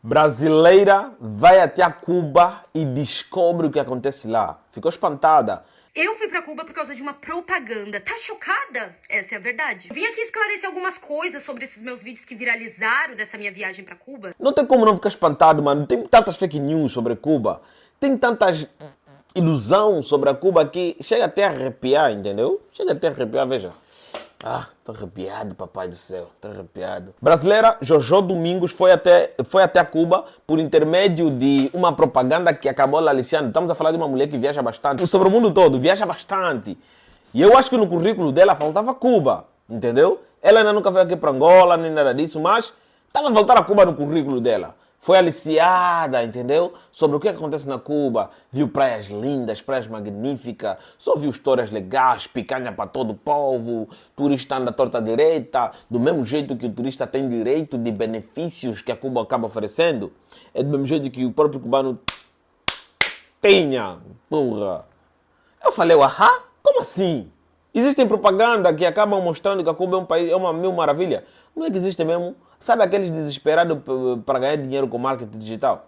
Brasileira vai até a Cuba e descobre o que acontece lá. Ficou espantada. Eu fui pra Cuba por causa de uma propaganda. Tá chocada? Essa é a verdade. Eu vim aqui esclarecer algumas coisas sobre esses meus vídeos que viralizaram dessa minha viagem pra Cuba. Não tem como não ficar espantado, mano. Tem tantas fake news sobre Cuba. Tem tantas ilusão sobre a Cuba que chega até a arrepiar, entendeu? Chega até a arrepiar, veja. Ah, tô arrepiado, papai do céu, tô arrepiado. Brasileira Jojo Domingos foi até a Cuba por intermédio de uma propaganda que acabou lá aliciando. Estamos a falar de uma mulher que viaja bastante, sobre o mundo todo, viaja bastante. E eu acho que no currículo dela faltava Cuba, entendeu? Ela ainda nunca veio aqui para Angola, nem nada disso, mas estava a voltar a Cuba no currículo dela. Foi aliciada, entendeu? Sobre o que acontece na Cuba. Viu praias lindas, praias magníficas. Só viu histórias legais, picanha para todo o povo. Turista anda à torta direita. Do mesmo jeito que o turista tem direito de benefícios que a Cuba acaba oferecendo. É do mesmo jeito que o próprio cubano tenha. Porra. Eu falei, ahá? Como assim? Existem propaganda que acabam mostrando que a Cuba é um país, é uma mil maravilha. Não é que existe mesmo? Sabe aqueles desesperados para ganhar dinheiro com marketing digital?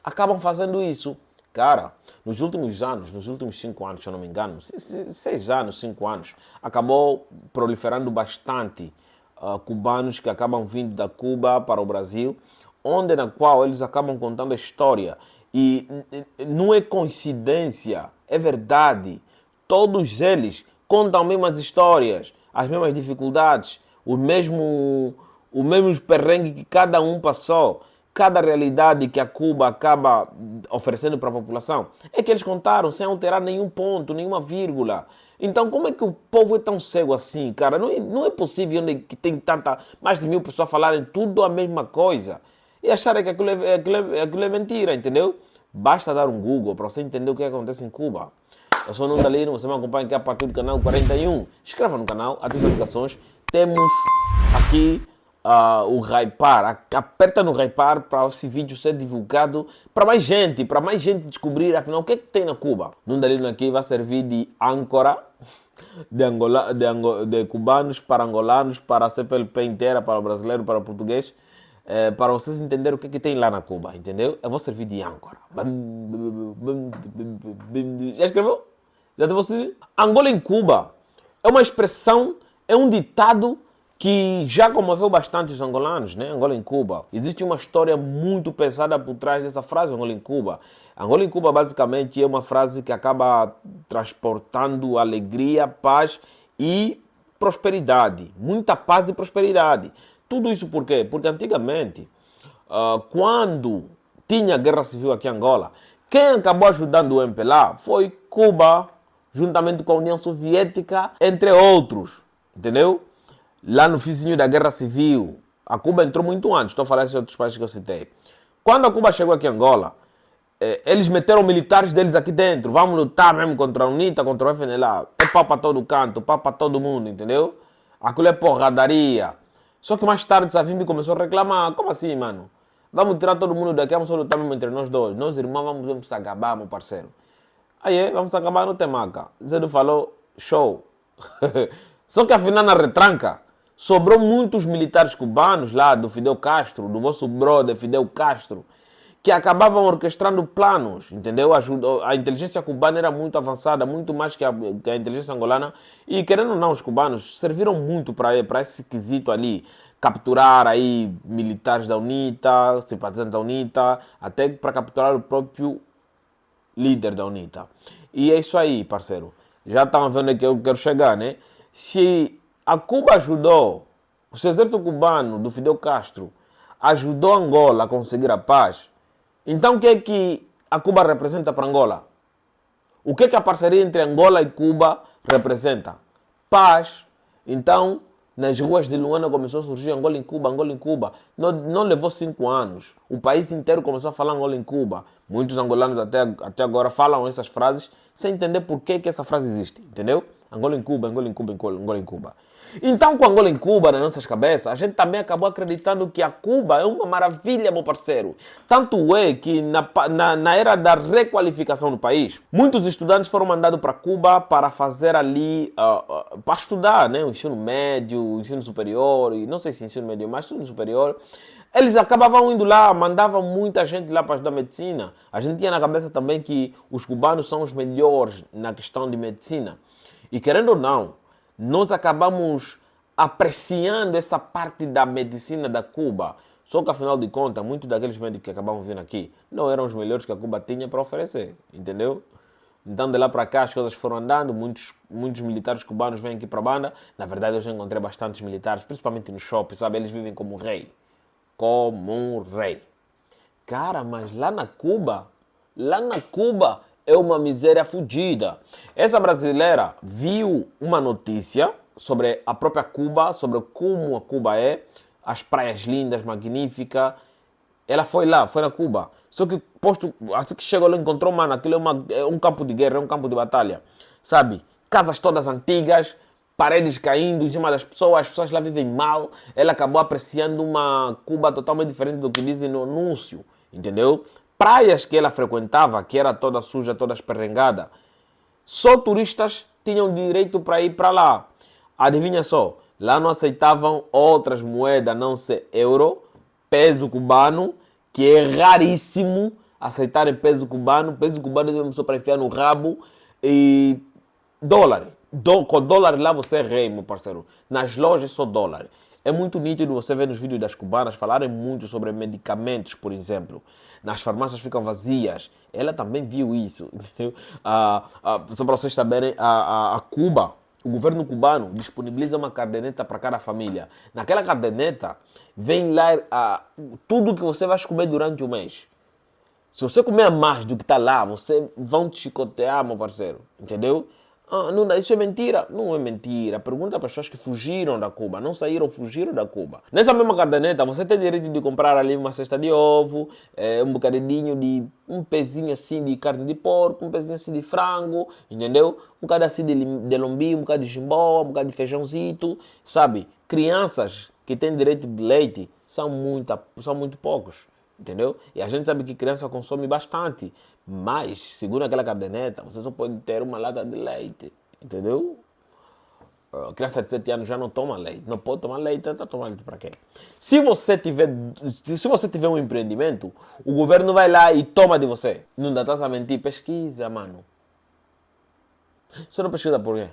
Acabam fazendo isso. Cara, nos últimos anos, nos últimos 5 anos, se eu não me engano, 6 anos, 5 anos, acabou proliferando bastante cubanos que acabam vindo da Cuba para o Brasil, onde na qual eles acabam contando a história. E não é coincidência, é verdade. Todos eles contam as mesmas histórias, as mesmas dificuldades, o mesmo perrengue que cada um passou, cada realidade que a Cuba acaba oferecendo para a população, é que eles contaram sem alterar nenhum ponto, nenhuma vírgula. Então, como é que o povo é tão cego assim, cara? Não é possível que tem mais de 1000 pessoas falarem tudo a mesma coisa e acharem que aquilo é mentira, entendeu? Basta dar um Google para você entender o que acontece em Cuba. Eu sou o Nuno Dalino, você me acompanha aqui a partir do canal 41. Inscreva no canal, ative as notificações. Temos aqui o Hypar. Aperta no Hypar para esse vídeo ser divulgado para mais gente descobrir afinal o que é que tem na Cuba. Nuno Dalino aqui vai servir de âncora de cubanos para angolanos, para a CPLP inteira, para o brasileiro, para o português. Para vocês entenderem o que tem lá na Cuba, entendeu? Eu vou servir de âncora. Já escreveu? Já te vou servir? Angola em Cuba é uma expressão, é um ditado que já comoveu bastante os angolanos, né? Angola em Cuba. Existe uma história muito pesada por trás dessa frase, Angola em Cuba. Angola em Cuba, basicamente, é uma frase que acaba transportando alegria, paz e prosperidade. Muita paz e prosperidade. Tudo isso por quê? Porque antigamente, quando tinha guerra civil aqui em Angola, quem acabou ajudando o MPLA foi Cuba, juntamente com a União Soviética, entre outros. Entendeu? Lá no finzinho da guerra civil, a Cuba entrou muito antes, estou a falar de outros países que eu citei. Quando a Cuba chegou aqui em Angola, eles meteram militares deles aqui dentro, vamos lutar mesmo contra a UNITA, contra o FNLA. É pau para todo canto, pau para todo mundo, entendeu? Aquilo é porradaria. Só que mais tarde Savimbi começou a reclamar. Como assim, mano? Vamos tirar todo mundo daqui, vamos só lutar mesmo entre nós dois. Nós irmãos vamos se acabar, meu parceiro. Aí, vamos se acabar no Temaca. Zedo falou, show. Só que afinal na retranca, sobrou muitos militares cubanos lá do Fidel Castro, do vosso brother Fidel Castro, que acabavam orquestrando planos, entendeu? A inteligência cubana era muito avançada, muito mais que a inteligência angolana. E querendo ou não, os cubanos serviram muito para esse quesito ali. Capturar aí militares da UNITA, simpatizantes da UNITA, até para capturar o próprio líder da UNITA. E é isso aí, parceiro. Já estão vendo que eu quero chegar, né? Se a Cuba ajudou, o exército cubano do Fidel Castro ajudou Angola a conseguir a paz, então o que é que a Cuba representa para Angola? O que é que a parceria entre Angola e Cuba representa? Paz. Então, nas ruas de Luanda começou a surgir Angola em Cuba, Angola em Cuba. Não levou 5 anos. O país inteiro começou a falar Angola em Cuba. Muitos angolanos até agora falam essas frases sem entender por que essa frase existe, entendeu? Angola em Cuba, Angola em Cuba, Angola em Cuba. Então, com Angola em Cuba, nas nossas cabeças, a gente também acabou acreditando que a Cuba é uma maravilha, meu parceiro. Tanto é que na era da requalificação do país, muitos estudantes foram mandados para Cuba para fazer ali, para estudar, né? O ensino médio, o ensino superior, e não sei se ensino médio, mas ensino superior, Eles acabavam indo lá, mandavam muita gente lá para estudar medicina. A gente tinha na cabeça também que os cubanos são os melhores na questão de medicina. E querendo ou não, nós acabamos apreciando essa parte da medicina da Cuba. Só que, afinal de contas, muitos daqueles médicos que acabavam vindo aqui não eram os melhores que a Cuba tinha para oferecer, entendeu? Então, de lá para cá, as coisas foram andando, muitos militares cubanos vêm aqui para a banda. Na verdade, eu já encontrei bastantes militares, principalmente no shopping, sabe? Eles vivem como rei. Como um rei. Cara, mas lá na Cuba é uma miséria fodida. Essa brasileira viu uma notícia sobre a própria Cuba, sobre como a Cuba é, as praias lindas, magníficas. Ela foi lá, foi na Cuba. Só que posto, assim que chegou lá, encontrou, mano, aquilo é um campo de guerra, é um campo de batalha. Sabe? Casas todas antigas, paredes caindo em cima das pessoas, as pessoas lá vivem mal. Ela acabou apreciando uma Cuba totalmente diferente do que dizem no anúncio, entendeu? Praias que ela frequentava, que era toda suja, toda esperrengada, só turistas tinham direito para ir para lá. Adivinha só, lá não aceitavam outras moedas, não ser euro, peso cubano, que é raríssimo aceitarem peso cubano. Peso cubano é só para enfiar no rabo. E dólar. Com dólar lá você é rei, meu parceiro. Nas lojas só dólar. É muito nítido você ver nos vídeos das cubanas falarem muito sobre medicamentos, por exemplo. Nas farmácias ficam vazias. Ela também viu isso. Entendeu? Só para vocês saberem, a Cuba, o governo cubano disponibiliza uma caderneta para cada família. Naquela caderneta vem lá tudo que você vai comer durante o mês. Se você comer mais do que está lá, você vão te chicotear, meu parceiro. Entendeu? Não, isso é mentira? Não é mentira. Pergunta para as pessoas que fugiram da Cuba. Não saíram, fugiram da Cuba. Nessa mesma caderneta, você tem direito de comprar ali uma cesta de ovo, um bocadinho de... um pezinho assim de carne de porco, um pezinho assim de frango, entendeu? Um bocado assim de lombinho, um bocado de jimbó, um bocado de feijãozito, sabe? Crianças que têm direito de leite são muito poucos. Entendeu? E a gente sabe que criança consome bastante. Mas, segundo aquela caderneta, você só pode ter uma lata de leite. Entendeu? A criança de 7 anos já não toma leite. Não pode tomar leite, então toma leite para quê? Se você tiver um empreendimento, o governo vai lá e toma de você. Não dá a mentir. Pesquisa, mano. Você não pesquisa por quê?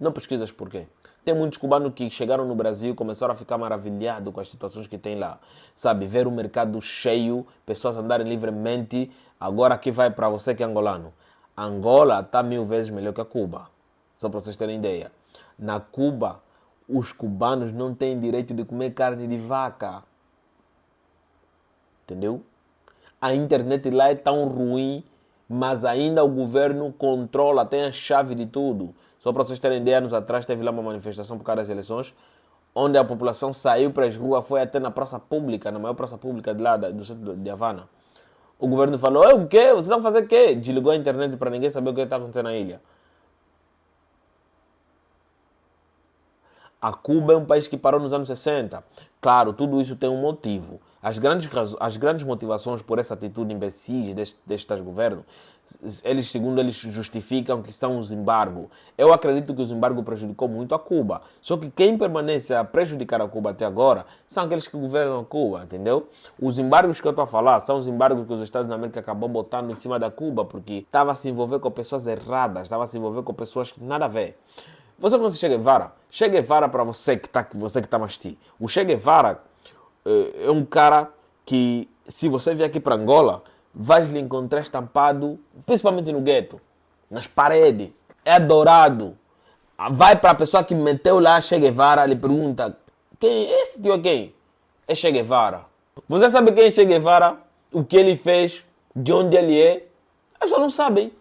Não pesquisas por quê? Tem muitos cubanos que chegaram no Brasil e começaram a ficar maravilhados com as situações que tem lá. Sabe, ver o mercado cheio, pessoas andarem livremente. Agora aqui vai para você que é angolano. Angola está 1000 vezes melhor que a Cuba. Só para vocês terem ideia. Na Cuba, os cubanos não têm direito de comer carne de vaca. Entendeu? A internet lá é tão ruim, mas ainda o governo controla, tem a chave de tudo. Só para vocês terem ideia, anos atrás teve lá uma manifestação por causa das eleições, onde a população saiu para as ruas, foi até na praça pública, na maior praça pública de lá, do centro de Havana. O governo falou, o quê? Vocês estão fazendo o quê? Desligou a internet para ninguém saber o que está acontecendo na ilha. A Cuba é um país que parou nos anos 60. Claro, tudo isso tem um motivo. As grandes motivações por essa atitude imbecil destes governos, segundo eles justificam que são os embargos. Eu acredito que os embargos prejudicou muito a Cuba. Só que quem permanece a prejudicar a Cuba até agora são aqueles que governam a Cuba, entendeu? Os embargos que eu estou a falar são os embargos que os Estados Unidos da América acabou botando em cima da Cuba, porque estava a se envolver com pessoas erradas, estava a se envolver com pessoas que nada a ver. Você conhece Che Guevara? Che Guevara, para você que está mais ti. O Che Guevara é um cara que, se você vier aqui para Angola, vai lhe encontrar estampado, principalmente no gueto, nas paredes. É adorado. Vai para a pessoa que meteu lá Che Guevara, lhe pergunta, quem é esse tio é quem? É Che Guevara. Você sabe quem é Che Guevara? O que ele fez? De onde ele é? As pessoas não sabem.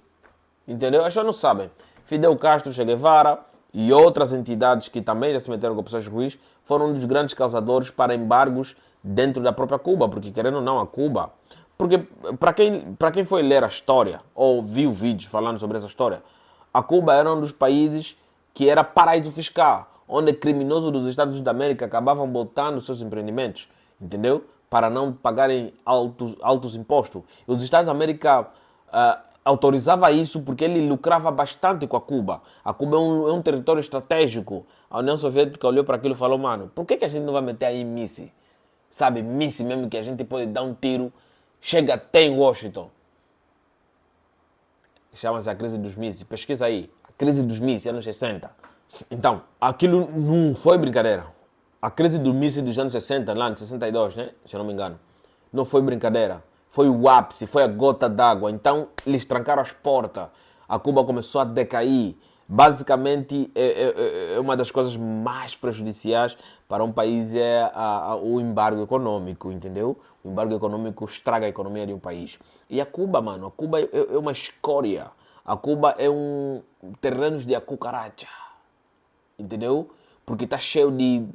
Entendeu? As pessoas não sabem. Fidel Castro, Che Guevara e outras entidades que também já se meteram com pessoas ruins foram um dos grandes causadores para embargos dentro da própria Cuba, porque querendo ou não, a Cuba... Porque para quem foi ler a história, ou viu vídeos falando sobre essa história, a Cuba era um dos países que era paraíso fiscal, onde criminosos dos Estados Unidos da América acabavam botando seus empreendimentos, entendeu? Para não pagarem altos impostos. E os Estados da América autorizava isso porque ele lucrava bastante com a Cuba. A Cuba é um território estratégico. A União Soviética olhou para aquilo e falou, mano, por que a gente não vai meter aí míssil? sabe, míssil mesmo que a gente pode dar um tiro, chega até em Washington. Chama-se a crise dos mísseis. Pesquisa aí. A crise dos mísseis, anos 60. Então, aquilo não foi brincadeira. A crise dos mísseis dos anos 60, lá em 62, né? Se eu não me engano. Não foi brincadeira. Foi o ápice, foi a gota d'água. Então, eles trancaram as portas. A Cuba começou a decair. Basicamente, é uma das coisas mais prejudiciais para um país o embargo econômico, entendeu? O embargo econômico estraga a economia de um país. E a Cuba, mano, a Cuba é uma escória. A Cuba é um terreno de cucaracha, entendeu? Porque está cheio de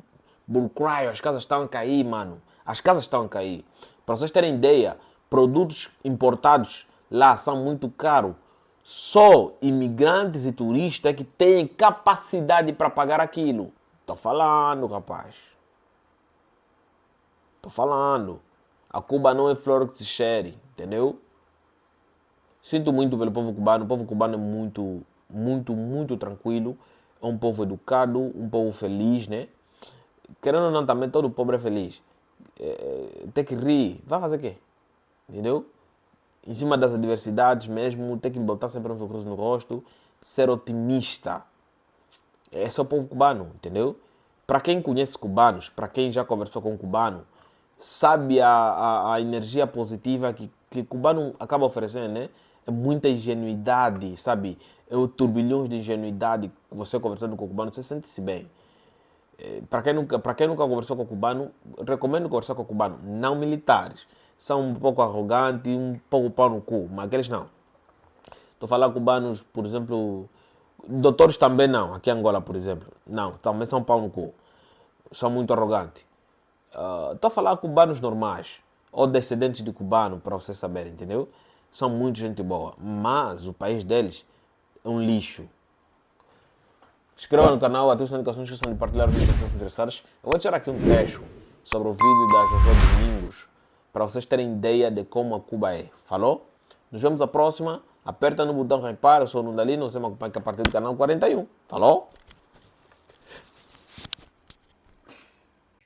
burocracia, as casas estão a cair, mano. As casas estão a cair. Para vocês terem ideia, produtos importados lá são muito caros. Só imigrantes e turistas que têm capacidade para pagar aquilo. Estou falando, rapaz. Estou falando. A Cuba não é flor que se cheire, entendeu? Sinto muito pelo povo cubano. O povo cubano é muito, muito, muito tranquilo. É um povo educado, um povo feliz, né? Querendo ou não, também todo pobre é feliz. Tem que rir. Vai fazer o quê? Entendeu? Em cima das adversidades mesmo, tem que botar sempre um sorriso no rosto, ser otimista. Esse é o povo cubano, entendeu? Para quem conhece cubanos, para quem já conversou com um cubano, sabe a energia positiva que o cubano acaba oferecendo, né? É muita ingenuidade, sabe? É o turbilhão de ingenuidade. Você conversando com o cubano, você sente-se bem. Para quem nunca conversou com o cubano, recomendo conversar com o cubano, não militares. São um pouco arrogantes, um pouco pau no cu, mas aqueles não. Estou a falar cubanos, por exemplo, doutores também não, aqui em Angola, por exemplo. Não, também são pau no cu. São muito arrogantes. Estou a falar cubanos normais, ou descendentes de cubano, para vocês saberem, entendeu? São muito gente boa, mas o país deles é um lixo. Inscreva no canal, ative as notificações, esqueçam de partilhar os vídeos que vocês interessados. Eu vou tirar aqui um trecho sobre o vídeo da José Domingos, para vocês terem ideia de como a Cuba é. Falou? Nos vemos na próxima. Aperta no botão repara, eu sou o Nundalino, você me acompanha a partir do canal 41. Falou?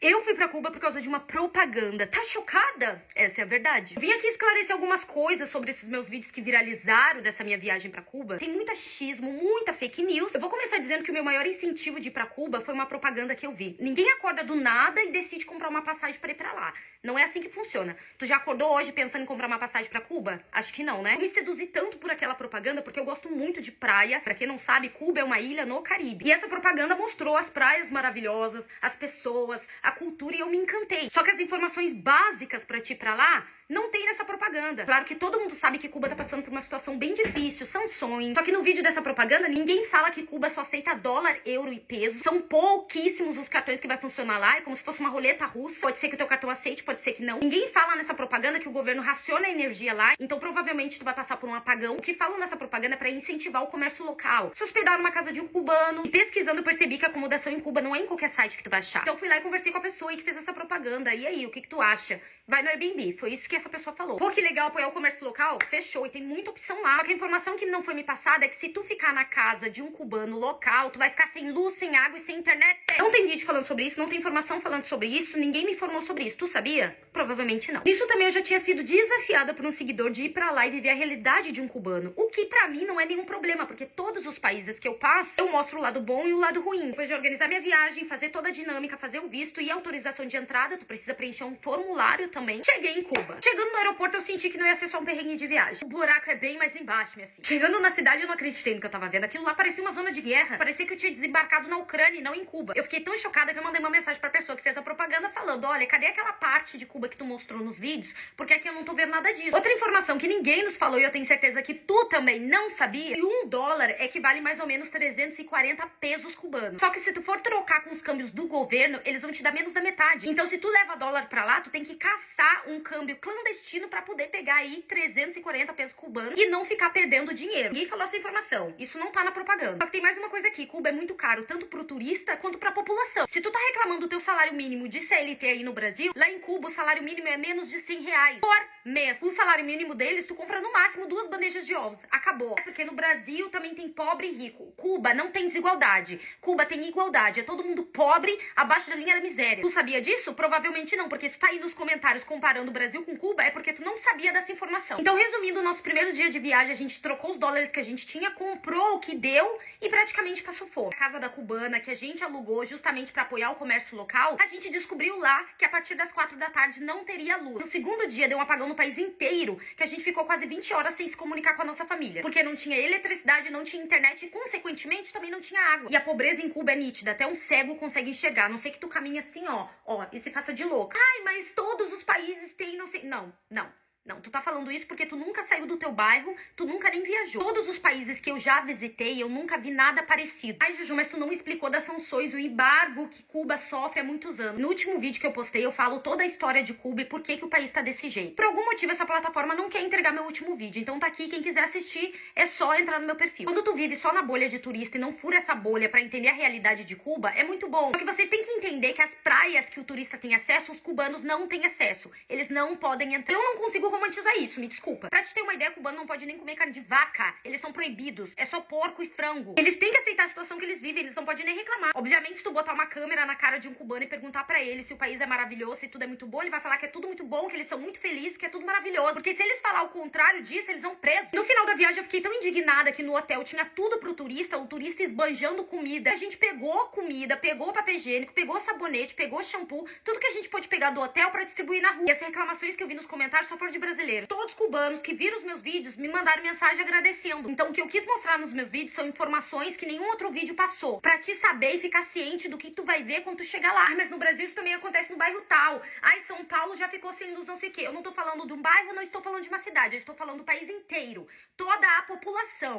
Eu fui pra Cuba por causa de uma propaganda. Tá chocada? Essa é a verdade. Vim aqui esclarecer algumas coisas sobre esses meus vídeos que viralizaram dessa minha viagem pra Cuba. Tem muito achismo, muita fake news. Eu vou começar dizendo que o meu maior incentivo de ir pra Cuba foi uma propaganda que eu vi. Ninguém acorda do nada e decide comprar uma passagem pra ir pra lá. Não é assim que funciona. Tu já acordou hoje pensando em comprar uma passagem pra Cuba? Acho que não, né? Eu me seduzi tanto por aquela propaganda porque eu gosto muito de praia. Pra quem não sabe, Cuba é uma ilha no Caribe. E essa propaganda mostrou as praias maravilhosas, as pessoas, a cultura, e eu me encantei. Só que as informações básicas pra ti ir pra lá não tem nessa propaganda. Claro que todo mundo sabe que Cuba tá passando por uma situação bem difícil, sanções. Só que no vídeo dessa propaganda, ninguém fala que Cuba só aceita dólar, euro e peso. São pouquíssimos os cartões que vai funcionar lá, é como se fosse uma roleta russa. Pode ser que o teu cartão aceite, pode ser que não. Ninguém fala nessa propaganda que o governo raciona a energia lá, então provavelmente tu vai passar por um apagão. O que falam nessa propaganda é pra incentivar o comércio local. Se hospedar numa casa de um cubano, e pesquisando eu percebi que a acomodação em Cuba não é em qualquer site que tu vai achar. Então eu fui lá e conversei com a pessoa que fez essa propaganda. E aí, o que tu acha? Vai no Airbnb. Foi isso que essa pessoa falou. Pô, que legal apoiar o comércio local? Fechou. E tem muita opção lá. Só que a informação que não foi me passada é que se tu ficar na casa de um cubano local, tu vai ficar sem luz, sem água e sem internet. Não tem vídeo falando sobre isso, não tem informação falando sobre isso, ninguém me informou sobre isso. Tu sabia? Provavelmente não. Isso também eu já tinha sido desafiada por um seguidor de ir pra lá e viver a realidade de um cubano. O que pra mim não é nenhum problema, porque todos os países que eu passo, eu mostro o lado bom e o lado ruim. Depois de organizar minha viagem, fazer toda a dinâmica, fazer o visto e a autorização de entrada, tu precisa preencher um formulário também. Cheguei em Cuba. Chegando no aeroporto, eu senti que não ia ser só um perrengue de viagem. O buraco é bem mais embaixo, minha filha. Chegando na cidade, eu não acreditei no que eu tava vendo. Aquilo lá parecia uma zona de guerra. Parecia que eu tinha desembarcado na Ucrânia e não em Cuba. Eu fiquei tão chocada que eu mandei uma mensagem pra pessoa que fez a propaganda falando: olha, cadê aquela parte de Cuba que tu mostrou nos vídeos? Porque aqui eu não tô vendo nada disso. Outra informação que ninguém nos falou e eu tenho certeza que tu também não sabia, que $1 equivale mais ou menos 340 pesos cubanos. Só que se tu for trocar com os câmbios do governo, eles vão te dar menos da metade. Então se tu leva dólar pra lá, tu tem que caçar um câmbio clandestino pra poder poder pegar aí 340 pesos cubanos e não ficar perdendo dinheiro. Ninguém falou essa informação. Isso não tá na propaganda. Só que tem mais uma coisa aqui. Cuba é muito caro, tanto pro turista quanto pra população. Se tu tá reclamando do teu salário mínimo de CLT aí no Brasil, lá em Cuba o salário mínimo é menos de 100 reais por mês. O salário mínimo deles, tu compra no máximo 2 bandejas de ovos. Acabou. É porque no Brasil também tem pobre e rico. Cuba não tem desigualdade. Cuba tem igualdade. É todo mundo pobre abaixo da linha da miséria. Tu sabia disso? Provavelmente não, porque se tu tá aí nos comentários comparando o Brasil com Cuba, é porque tu não sabia dessa informação. Então, resumindo, o nosso primeiro dia de viagem, a gente trocou os dólares que a gente tinha, comprou o que deu e praticamente passou fome. A casa da cubana que a gente alugou justamente pra apoiar o comércio local, a gente descobriu lá que a partir das 4 da tarde não teria luz. No segundo dia deu um apagão no país inteiro, que a gente ficou quase 20 horas sem se comunicar com a nossa família, porque não tinha eletricidade, não tinha internet e, consequentemente, também não tinha água. E a pobreza em Cuba é nítida, até um cego consegue enxergar. Não sei que tu caminha assim, ó, e se faça de louca. Ai, mas todos os países têm, não sei... Não, tu tá falando isso porque tu nunca saiu do teu bairro, tu nunca nem viajou. Todos os países que eu já visitei, eu nunca vi nada parecido. Ai, Juju, mas tu não explicou das sanções, o embargo que Cuba sofre há muitos anos. No último vídeo que eu postei, eu falo toda a história de Cuba e por que o país tá desse jeito. Por algum motivo, essa plataforma não quer entregar meu último vídeo, então tá aqui, quem quiser assistir, é só entrar no meu perfil. Quando tu vive só na bolha de turista e não fura essa bolha pra entender a realidade de Cuba, é muito bom. Só que vocês têm que entender que as praias que o turista tem acesso, os cubanos não têm acesso. Eles não podem entrar. Eu não consigo romantizar isso, me desculpa. Pra te ter uma ideia, cubano não pode nem comer carne de vaca. Eles são proibidos. É só porco e frango. Eles têm que aceitar a situação que eles vivem. Eles não podem nem reclamar. Obviamente, se tu botar uma câmera na cara de um cubano e perguntar pra ele se o país é maravilhoso, se tudo é muito bom, ele vai falar que é tudo muito bom, que eles são muito felizes, que é tudo maravilhoso. Porque se eles falar o contrário disso, eles vão presos. No final da viagem, eu fiquei tão indignada que no hotel tinha tudo pro turista, o turista esbanjando comida. A gente pegou comida, pegou papel higiênico, pegou sabonete, pegou shampoo, tudo que a gente pôde pegar do hotel pra distribuir na rua. E as reclamações que eu vi nos comentários só foram de brasileiro. Todos cubanos que viram os meus vídeos me mandaram mensagem agradecendo. Então o que eu quis mostrar nos meus vídeos são informações que nenhum outro vídeo passou. Pra te saber e ficar ciente do que tu vai ver quando tu chegar lá. Mas no Brasil isso também acontece no bairro tal. Ai, São Paulo já ficou sem luz não sei o quê. Eu não tô falando de um bairro, não estou falando de uma cidade. Eu estou falando do país inteiro. Toda a população.